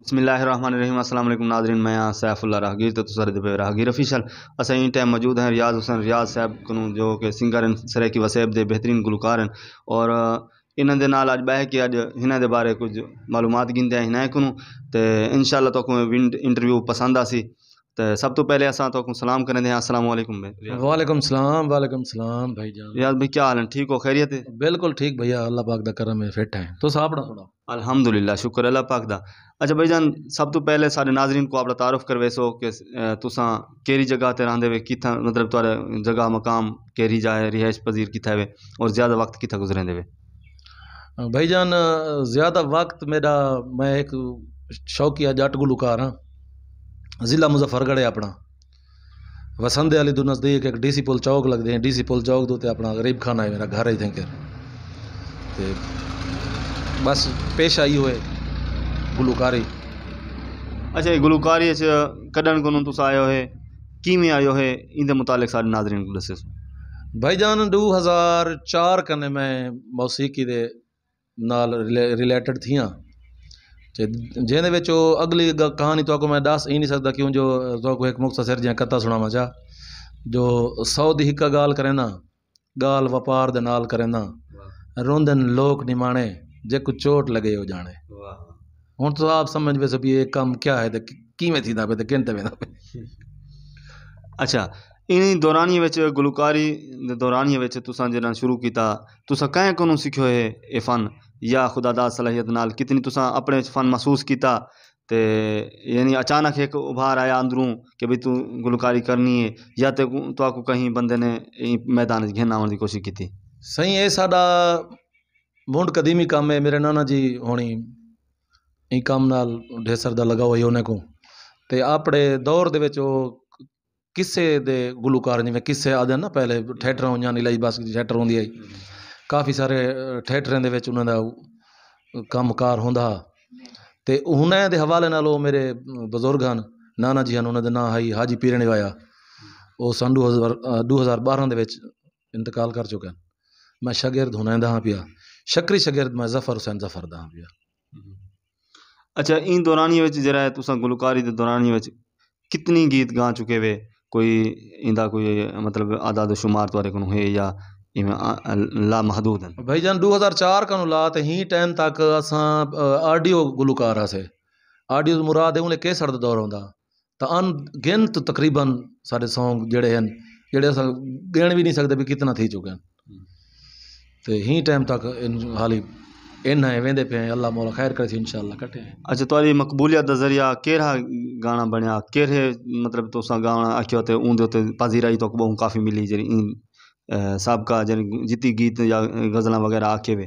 بسم اللہ الرحمن الرحیم السلام علیکم ناظرین، میں ہاں سیف اللہ راہگیر تو تسارے دے پہ راہگیر افیشل اساں این ٹائم موجود ہیں ریاض حسین ریاض صاحب کو جو کہ سنگر ہیں سریکی وسیب دے بہترین گلوکار ہیں اور انہاں دے نال اج بہ کے اج ہناں دے بارے کچھ معلومات گھندے ہیں ہناں کنوں تے انشاءاللہ تو کو انٹرویو پسند آسی تے سب تو پہلے اساں تو کو سلام کرنے ہیں السلام علیکم وعلیکم السلام بھائی جان. ریاض بھائی کیا حال ہیں؟ ٹھیک ہو؟ خیریت ہے؟ بالکل ٹھیک بھیا، اللہ پاک دا کرم ہے، فٹ ہیں تو صاحب سنا. الحمدللہ، شکر اللہ پاک دا. اچھا بھائی جان، سب تو پہلے سارے ناظرین کو اپنا تعارف کروے سو کہ تساں کیری جگہ تے رہندے وے، کتھاں مطلب تہاڈا جگہ مقام کیری جائے رہائش پذیر کتھا وے اور زیادہ وقت کتھا گزریندے وے؟ بھائی جان زیادہ وقت میرا، میں ایک شوقیہ جٹ گلوکار ہاں. ضلع مظفر گڑھ ہے اپنا، وسند علی دو نزدیک ایک ڈی سی پل چوک لگتے ہیں. ڈی سی پل چوک دو تے اپنا غریب خانہ ہے، میرا گھر ہے تھینکر. تے بس پیشہ ہی ہوئے گلوکاری. اچھا، یہ گلوکاری کڈن کو تساں آئے ہوئے کیویں آئے ہوئے ان دے متعلق سارے ناظرین کو دسے سو. بھائی جان 2004 کنے میں موسیقی دے نال ریلیٹڈ تھیاں جہدے وچ اگلی کہانی تو کو میں دس ہی نہیں سکتا کیوں جو تو کو ایک مختصر جہاں کتا سناواں چاہ جو 100 دی ہکا گال کرینا گال وپار دے نال کرینا روندن لوک نمانے جے کو چوٹ لگے ہو جانے. ہن تو آپ سمجھ ویسے بھی یہ کام کیا ہے تے کیویں تھیندا پے تے کینتے ویندا پے. اچھا، ان دورانیے وچ گلوکاری دے دورانیے وچ تساں جڑا شروع کیتا تساں کہیں کونوں سیکھو ہے اے فن یا خدا داد صلاحیت نال کتنی تساں اپنے فن محسوس کیتا تے یعنی اچانک ایک ابھار آیا اندروں کہ بھئی تو گلوکاری کرنی ہے یا تے تو آپ کو کہیں بندے نے میدان وچ گھن آون دی کوشش کیتی؟ صحیح اے ساڈا منڈ قدیمی کام ہے. میرے نانا جی ہونی این کام نال ڈھیسر دا لگا ہوئی انہیں کو تے اپنے دور دے وچ قصے دے گلوکار جویں قصے آدھے نا پہلے تھیٹر ہوندیاں نہیں لائی بس تھیٹر ہوندی آئی کافی سارے تھیٹراں دے وچ انہاں دا کام کار ہوندا تے انہاں دے حوالے نال او میرے بزرگ ہن نانا جی ہن انہاں دا نام ہے حاجی پیرن وایا. او سن 2012 دے وچ انتقال کر چکے ہیں. میں شاگرد ہونا دا ہاں پیا شکری شاگرد میں ظفر حسین ظفر دا ہاں پیا. اچھا، ان دورانیے وچ جڑا ہے تساں گلوکاری دے دورانیے وچ کتنی گیت گا چکے وے؟ کوئی ایندا کوئی مطلب اعداد و شمار تہاڈے کول ہے یا لا محدود ہیں؟ بھائی جان 2004 کا لا تے ہی ٹائم تک اساں آڈیو گلوکار ہسے. آڈیو مراد ہے انہیں کیسٹ دا دور ہوندا تا ان گنت تقریباً سارے سانگ جڑے ہیں جڑے اساں گن بھی نہیں سکتے بھی کتنا تھی چکے ہیں. تے ہی ٹائم تک حالی انہاں ویندے پے ہیں. اللہ مولا خیر کرے انشاءاللہ کٹے ہیں. اچھا، تہاڈی مقبولیت دا ذریعہ کیڑا گانا بنیا؟ کیڑے مطلب تساں گانا آکھیا تے اون دے تے پذیرائی تو بہت کافی ملی جڑی سابقہ جتنی گیت یا غزلاں وغیرہ آکھے وے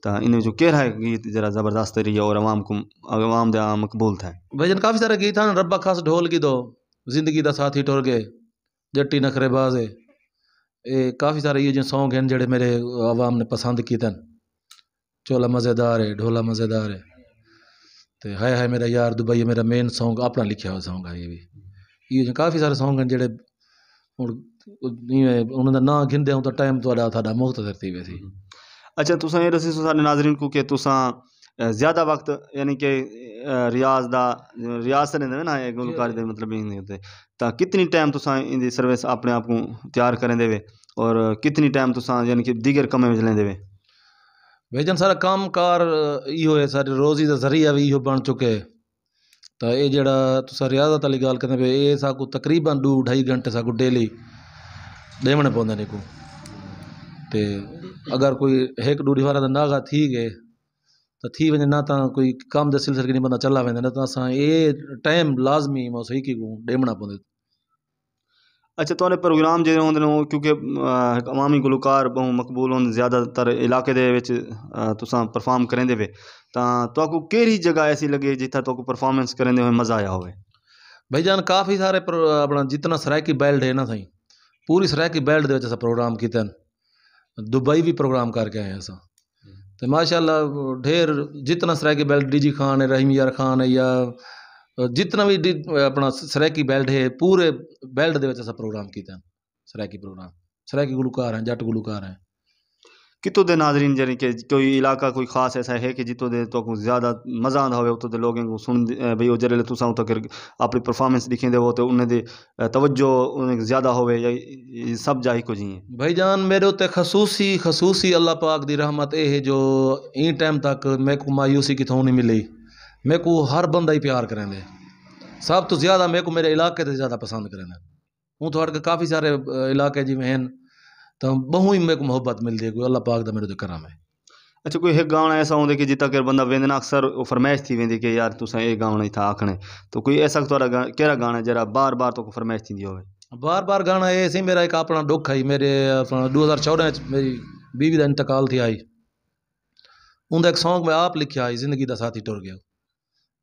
تا انہیں جو کیڑا گیت ذرا زبردست رہی اور عوام دا مقبول تھا؟ بھائی جان کافی سارے گیت ہیں. ربا خاص ڈھول کی دو زندگی دا ساتھی ٹر گئے جٹی نخرے باز ہے. اے کافی سارے یہ جو سانگ ہیں جڑے میرے عوام نے پسند کیتے ہیں. چولا مزیدار ہے ڈھولا مزیدار ہے تے ہے میرا یار دبئی میرا مین سانگ اپنا لکھیا ہوا سانگ ہے. یہ بھی یہ جو کافی سارے سانگ ہیں جڑے انہوں دا نام گھندے ہوں تو ٹائم تھوڑا مختصر تھی ویسی. اچھا، تساں یہ دسی سارے ناظرین کو کہ تساں زیادہ وقت یعنی کہ ریاض سے نہیں نا گلوکاری دے مطلب ہی نہیں ہوتے تا کتنی ٹائم تساں ان دی سروس اپنے آپ کو تیار کریں دے وے اور کتنی ٹائم تساں یعنی کہ دیگر کمیں وچ لیندے وے؟ بھائی جان سارا کام کار ایہو ہے سارے روزی دا ذریعہ بھی ایہو بن چکے تا یہ جڑا تساں ریاضت والی گل کرنے پے یہ سا کو تقریباً 2-2.5 گھنٹے سا کو ڈیلی دیونے پوندے نے کو تے اگر کوئی ایک ڈوڑی والا دا ناغا تھی گئے تو تھی وجہ نہ تا کوئی کام دے سلسلے نہیں بندہ چلا ویندے نہ تا اساں یہ ٹائم لازمی موسیقی کو ڈیمنا پوندے. اچھا، تواڈے پروگرام جڑے ہوندے نے کیونکہ عوامی گلوکار بہت مقبول ہوں زیادہ تر علاقے دے وچ تساں پرفارم کریندے وے تاں تواکو کیڑی جگہ ایسی لگے جتھا تواکو پرفارمنس کریندے ہوئے مزہ آیا ہوئے؟ بھائی جان کافی سارے اپنا جتنا سرائکی بیلٹ ہے نا سائیں پوری سرائکی بیلٹ دے وچ اساں پروگرام کیتے ہیں. دبئی بھی پروگرام کر کے آئے ہیں اساں تو ماشاءاللہ ڈھیر جتنا Saraiki belt D G Khan ہے رحیم یار خان ہے یا جتنا بھی اپنا سرائکی بیلٹ ہے پورے بیلٹ دے وچ اساں پروگرام کیتے ہیں. سرائکی پروگرام سرائکی گلوکار ہیں جٹ گلوکار ہیں. کتوں دے ناظرین جن کہ کوئی علاقہ کوئی خاص ایسا ہے کہ جتوں دے تو زیادہ مزہ آندا ہوئے اتوں دے لوگوں کو سن بھئی وہ جرے تساں اتوں اپنی پرفارمنس دکھیں دے وہ تو انہیں دے توجہ انہیں زیادہ ہوئے یا سب جاہی کو جی ہیں؟ بھائی جان میرے اتنے خصوصی اللہ پاک دی رحمت اے ہے جو این ٹائم تک میں کو مایوسی کتوں نہیں ملی. میں کو ہر بندہ ہی پیار کریں دے. سب تو زیادہ میں کو میرے علاقے تے زیادہ پسند کریں دے. ہوں تو کے کافی سارے علاقے جی میں ہیں تو بہوں ہی میں کو محبت ملتی ہے. کوئی اللہ پاک دا میرے تے کرم ہے. اچھا کوئی ایک گانا ایسا ہوندے کہ جتا کہ بندہ ویندنا اکثر وہ فرمائش تھی ویندی کہ یار تساں یہ گانا ہی تھا آکھنے تو کوئی ایسا تھوڑا کیڑا گانا جرا بار بار تو کو فرمائش تھی ہوئے؟ بار گانا یہ سی میرا ایک اپنا دکھ ہے. میرے 2014 میری بیوی کا انتقال تھی آئی. ان ایک سانگ میں آپ لکھا آئی زندگی دا ساتھی ٹر گیا.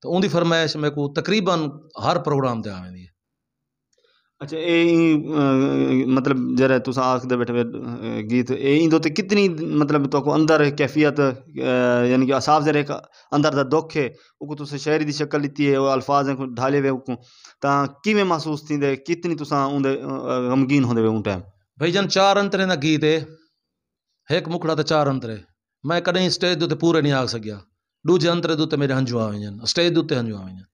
تو ان دی فرمائش میں کو تقریباً ہر پروگرام تے آویں دی. اچھا مطلب جرا تساں آکھدے بیٹھے گیت ایندو تے کتنی مطلب تو کو اندر کیفیت یعنی کہ اصاف جرے اندر دا دکھ ہے او کو تساں شاعری دی شکل لیتی ہے وہ الفاظ کو ڈھالے ہوئے کو تاں کیویں محسوس تھیندے کتنی تساں اون دے غمگین ہوندے وے اون ٹائم؟ بھائی جان 4 انترے دا گیت ہے. ایک مکڑا تے 4 انترے. میں کدیں اسٹیج دے پورے نہیں آ سکیا. دوجے انترے دے میرے ہنجو آویں جان. اسٹیج دے ہنجو آویں جان.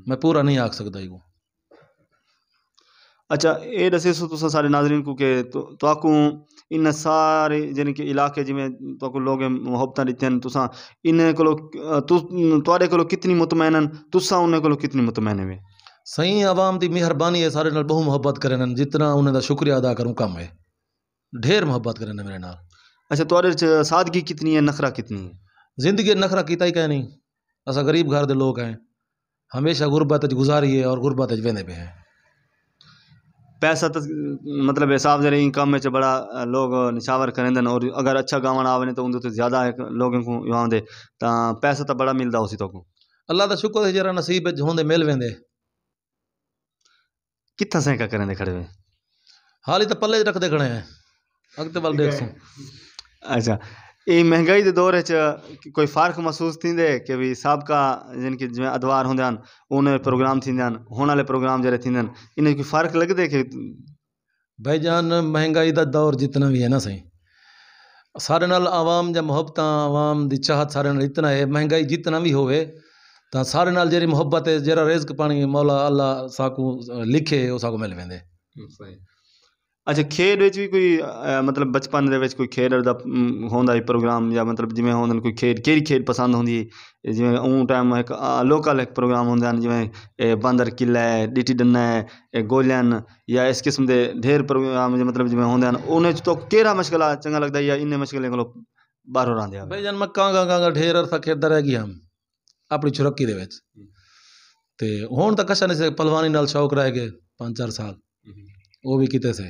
میں پورا نہیں آ سکدا ہی. اچھا یہ دسے سو تساں سارے ناظرین کو کہ تو آکو ان سارے یعنی کہ علاقے جی میں تو کو لوگ محبتاں دیتے ہیں تساں انہیں کولو تواڈے کولو کتنی مطمئنن تساں انہیں کولو کتنی مطمئن ہوئے؟ صحیح عوام دی مہربانی ہے. سارے نال بہت محبت کرن. جتنا انہیں دا شکریہ ادا کروں کم ہے. ڈھیر محبت کرن میرے نال. اچھا تواڈے سادگی کتنی ہے نخرہ کتنی ہے؟ زندگی نخرہ کیتا ہی کہ نہیں. اسا غریب گھر دے لوگ ہیں. ہمیشہ غربت وچ گزاری ہے اور غربت وچ ویندے پے ہیں. پیسہ تو مطلب حساب سے کام میں بڑا لوگ نشاور کریں دن اور اگر اچھا گاون آوے تو اندر تو زیادہ لوگوں کو یہاں دے تا پیسہ تو بڑا ملدا اسی تو کو. اللہ دا شکر ہے جرا نصیب ہوندے مل ویندے. کتھا سینکا کریں دے کھڑے ہوئے؟ حال ہی تو پلے رکھ دے کھڑے ہیں. اگتے وال دیکھ سوں. اچھا یہ مہنگائی دے دور کوئی فرق محسوس تھیندے کہ بھی سابقہ جن کے جو ادوار ہوندے ہیں انہیں پروگرام تھیندے ہیں ہونے والے پروگرام جڑے تھیندے ہیں انہیں کوئی فرق لگدے کہ؟ بھائی جان مہنگائی دا دور جتنا بھی ہے نا صحیح سارے نال عوام جا محبتاں عوام دی چاہت سارے نال اتنا ہے. مہنگائی جتنا بھی ہوئے تا سارے نال جیری محبت ہے جیرا رزق پانی مولا اللہ ساکو لکھے وہ ساکو مل ویندے. اچھا کھیڈ وچ بھی کوئی مطلب بچپن دے وچ کوئی کھیڈ دا ہوندا ہے پروگرام یا مطلب جویں ہوندے کوئی کھیڈ کیڑی کھیڈ پسند ہوندی ہے جویں اون ٹائم ایک لوکل ایک پروگرام ہوندے ہیں جویں باندر قلعہ ہے ڈٹی ڈنا ہے گولین یا اس قسم دے ڈھیر پروگرام مطلب جویں ہوندے ہیں انہیں تو کیڑا مشغلہ چنگا لگدا ہے یا انہیں مشغلے کولو باہر راندے آ؟ بھائی جان میں کانگا ڈھیر عرصہ کھیڈدا رہ گیا ہم اپنی چھرکی دے وچ تے ہن تک کشا نہیں سے پہلوانی نال شوق رہ گئے 5-4 سال وہ بھی کیتے سے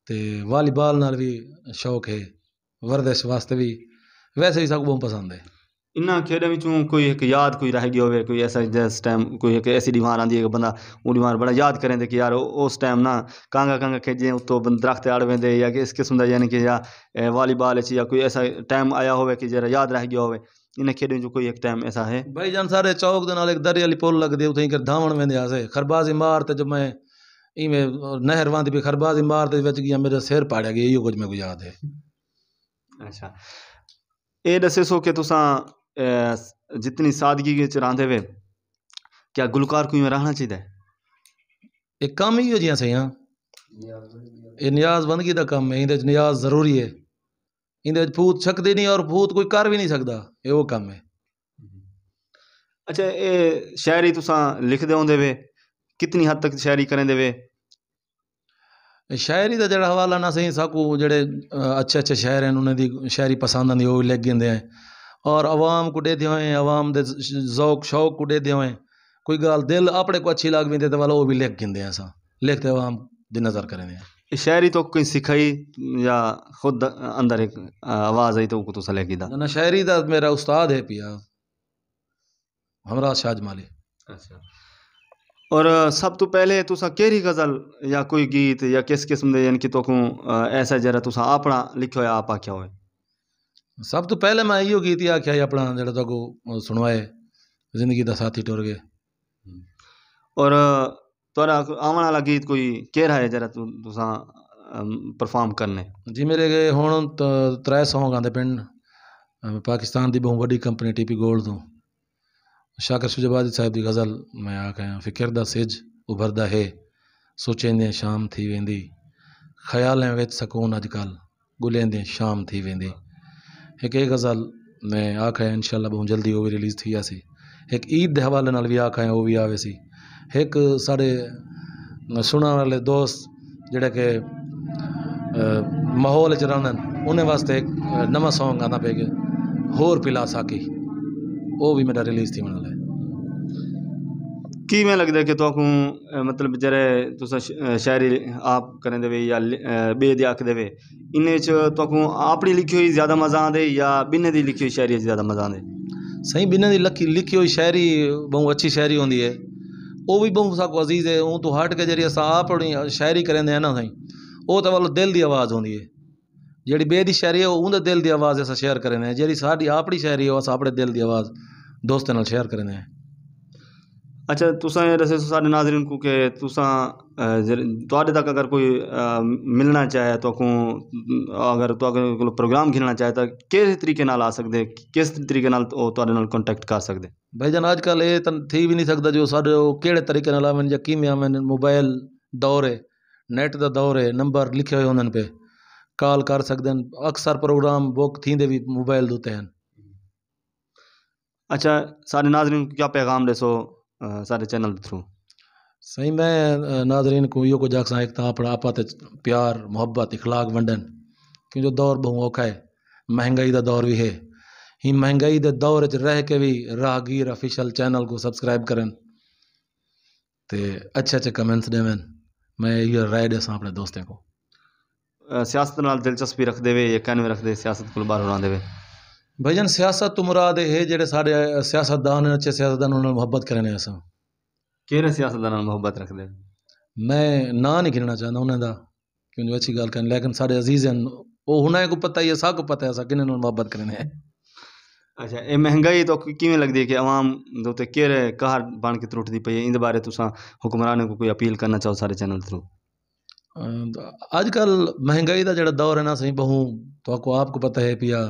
تے والی بال نال بھی شوق ہے ورزش واسطے بھی ویسے بھی سب کو بہت پسند ہے. انہاں کھیڈاں وچوں کوئی ایک یاد کوئی رہ گیا ہوئے کوئی ایسا جس ٹائم کوئی ایک ایسی ڈیمار آندی ہے کہ بندہ وہ ڈیمار بڑا یاد کریں دے کہ یار اس ٹائم نا کانگا کھیجیں اتوں درخت آڑ ویندے یا کہ اس قسم دا یعنی کہ یا والی بال یا کوئی ایسا ٹائم آیا ہوئے کہ جرا یاد رہ گیا ہوئے انہیں کھیڈیں جو کوئی ایک ٹائم ایسا ہے؟ بھائی جان سارے چوک دے نال ایک دریا والی پل لگ دے اتھیں کر دھاون ویندے آسے خربازی مار تے جب میں ایویں نہر واندی بھی خربازی مار تے وچ گیا میرا سر پاڑیا گیا یہ کچھ میں کو یاد ہے. اچھا اے دسے سو کہ تساں جتنی سادگی وچ راندے وے کیا گلوکار کوئی میں رہنا چاہیے؟ ایک کام ہی ہو جیاں صحیح ہاں یہ نیاز بندگی دا کام ہے. اندر نیاز ضروری ہے. اندر پھوت چھکدے نہیں اور پھوت کوئی کر بھی نہیں سکدا یہ وہ کام ہے. اچھا اے شاعری تساں لکھ دے ہوندے وے کتنی حد تک شاعری کریں دے وے؟ شاعری دا جڑا حوالہ نہ صحیح ساکو جڑے اچھے شاعر ہیں انہیں دی شاعری پسند آندی وہ لکھ گندے ہیں اور عوام کو دے دے ہوئے عوام دے ذوق شوق کو دے دے ہوئے کوئی گال دل اپنے کو اچھی لگ ویندے تے والا وہ بھی لکھ گندے ہیں. سا لکھتے عوام دی نظر کریں دے. شاعری تو کوئی سکھائی یا خود اندر ایک آواز آئی تو تساں لکھ دا؟ نہ شاعری دا میرا استاد ہے پیا ہمراہ شاہ جمالی. اچھا اور سب تو پہلے تساں کیڑی غزل یا کوئی گیت یا کس قسم دے یعنی کہ تو ایسا جرا تساں اپنا لکھو یا آپ آکھیا ہوئے؟ سب تو پہلے میں ایو گیت ہی آکھیا ہے اپنا جڑا تو سنوائے زندگی دا ساتھی ٹر گئے. اور تھوڑا آون والا گیت کوئی کیڑا ہے جرا تساں پرفارم کرنے؟ جی میرے گئے ہوں 3 سانگ آتے پن پاکستان دی بہت بڑی کمپنی ٹی پی گولڈ تو شاکر شجابادی صاحب دی غزل میں آکھاں فکر دا سج ابھردا ہے سوچیندے شام تھی ویندی خیالیں وچ سکون اج کل گلیندے شام تھی ویندی ایک غزل میں آکھاں انشاءاللہ بہت جلدی وہ بھی ریلیز تھی سی ایک عید دے حوالے نال بھی آکھاں وہ بھی آوے سی ایک سارے سنن والے دوست جڑے کہ ماحول چ رہندن انہیں واسطے ایک نواں سانگ آنا پے گا ہور پلا ساکی وہ بھی میرا ریلیز تھی بنا لے کی میں لگتا ہے کہ تو مطلب جرے تسا شاعری آپ کریں دے یا بے دے آکھ دے ان تو اپنی لکھی ہوئی زیادہ مزہ آندے یا بنے دی لکھی ہوئی شاعری زیادہ مزہ آندے؟ صحیح بنے دی لکھی ہوئی شاعری بہت اچھی شاعری ہوندی ہے وہ بھی بہت ساکو عزیز ہے اون تو ہٹ کے جڑی اساں اپنی شاعری کریں دے نا صحیح وہ تو والو دل دی آواز ہوندی ہے جڑی بے دی شاعری ہے اون دے دل دی آواز اساں شیئر کریں دے جڑی ساڈی اپنی شاعری ہے اساں اپنے دل دی آواز دوستاں نال شیئر کریں دے۔ اچھا تساں یہ دسو سارے ناظرین کو کہ تساں تواڈے تک اگر کوئی ملنا چاہے تو اگر تو پروگرام گھننا چاہے تو کس طریقے نال آ سکدے کس طریقے نال تواڈے نال کانٹیکٹ کر سکدے؟ بھائی جان اج کل یہ تھی بھی نہیں سکتا جو سارے کہڑے طریقے نال آون یا کیویں آون موبائل دور ہے نیٹ دا دور ہے نمبر لکھے ہوئے ہوندن پہ کال کر سکدے ہیں اکثر پروگرام بک تھیندے بھی موبائل دوتے ہیں۔ اچھا سارے ناظرین کو کیا پیغام دسو سارے چینل کے تھرو؟ صحیح میں ناظرین کو یہ کچھ آکھاں ایک تو اپنا آپا تے پیار محبت اخلاق ونڈن کیونکہ دور بہت اوکھا ہے مہنگائی دا دور بھی ہے ہی مہنگائی دے دور وچ رہ کے بھی راہگیر آفیشل چینل کو سبسکرائب کرن تے اچھے کمنٹس دیون میں یہ رائے دساں اپنے دوستوں کو۔ سیاست نال دلچسپی رکھ دے یا کہنے رکھ دے سیاست کو باہر اڑا دے؟ بھائی جان سیاست تو مراد ہے جڑے سارے سیاستدان اچھے سیاستدان انہاں محبت کرنے اساں کہڑے سیاستدان نال محبت رکھ دے؟ میں نا نہیں گھننا چاہتا انہاں دا کیونکہ اچھی گل کرن لیکن سارے عزیز ہیں وہ ہن کو پتہ ہے سب کو پتہ ہے اساں کنے نال محبت کرنے ہیں۔ اچھا یہ مہنگائی تو کیویں لگدی ہے کہ عوام دے تے کہڑے قہر بن کے ترٹدی پئی ہے ان بارے تساں حکمرانوں کو کوئی اپیل کرنا چاہو سارے چینل تھرو؟ اج کل مہنگائی دا جڑا دور ہے نا صحیح بہت تو آپ کو پتہ ہے پیا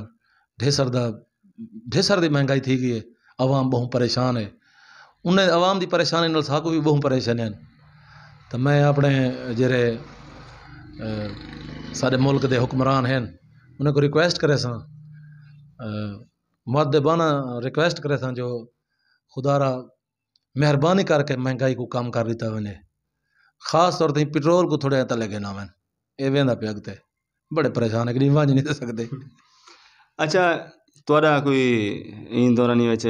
ڈھیسر دی مہنگائی تھی گئی ہے عوام بہت پریشان ہے انہیں عوام دی پریشانی نال ساکو بھی بہت پریشان ہیں تو میں اپنے جڑے سارے ملک دے حکمران ہیں انہیں کو ریکویسٹ کرے ساں مؤدبانہ ریکویسٹ کرے ساں جو خدا را مہربانی کر کے مہنگائی کو کم کر دیتا ونے خاص طور تے پٹرول کو تھوڑے تا لگے نہ ون اے ویندا پہ اگتے بڑے پریشان ہے کہ نہیں وانج نہیں دے سکتے۔ اچھا تھوڑا کوئی این دورانی وچ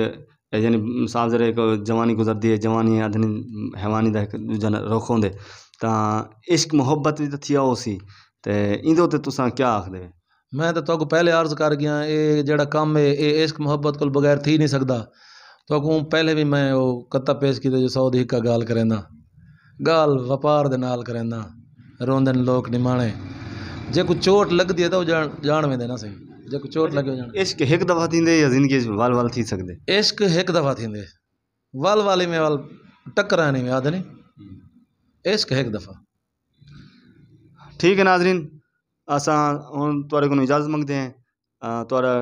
یعنی سامنے کو جوانی گزردی ہے جوانی ادنی حیوانی دا دوجا رخ ہوندے تا عشق محبت بھی تو تھیا ہو سی تے ایندے تے تساں کیا آکھ دے؟ میں تو کو پہلے عرض کر گیا اے جڑا کام ہے اے عشق محبت کو بغیر تھی نہیں سکدا تو کو پہلے بھی میں وہ کتا پیش کیتے جو سعودی کا گال کریندا گال وپار دے نال کریندا روندن لوک نمانے جے کو چوٹ لگ دی ہے تو جان ویندے نا صحیح جے کو چوٹ لگے جان عشق ایک دفعہ تھیندے یا زندگی وال وال تھی سکدے؟ عشق ایک دفعہ تھیندے وال والی میں وال ٹکرانے میں یاد نہیں عشق ایک دفعہ۔ ٹھیک ہے ناظرین اساں ہن تواڈے کو اجازت منگتے ہیں تواڈا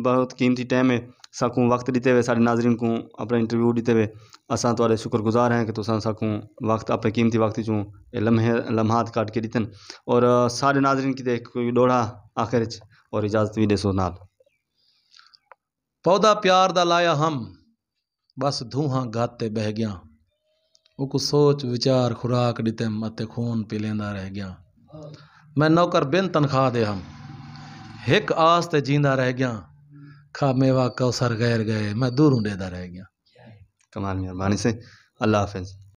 بہت قیمتی ٹائم ہے ساکوں وقت دیتے ہوئے سارے ناظرین کو اپنا انٹرویو دیتے ہوئے اساں تواڈے شکر گزار ہیں کہ تساں ساکوں وقت اپنے قیمتی وقت چوں لمحات کاٹ کے دیتن اور سارے ناظرین کی کوئی ڈوڑا آخر اور اجازت بھی دے سو نال۔ پودا پیار دا لایا ہم بس دھوہاں گاتے بہ گیا وہ کو سوچ وچار خوراک دیتے متے خون پی لیندا رہ گیا میں نوکر بن تنخواہ دے ہم ایک آس تے جیندا رہ گیا کھا میوا کوثر غیر گئے میں دوروں دیدا رہ گیا۔ کمال مہربانی سے اللہ حافظ۔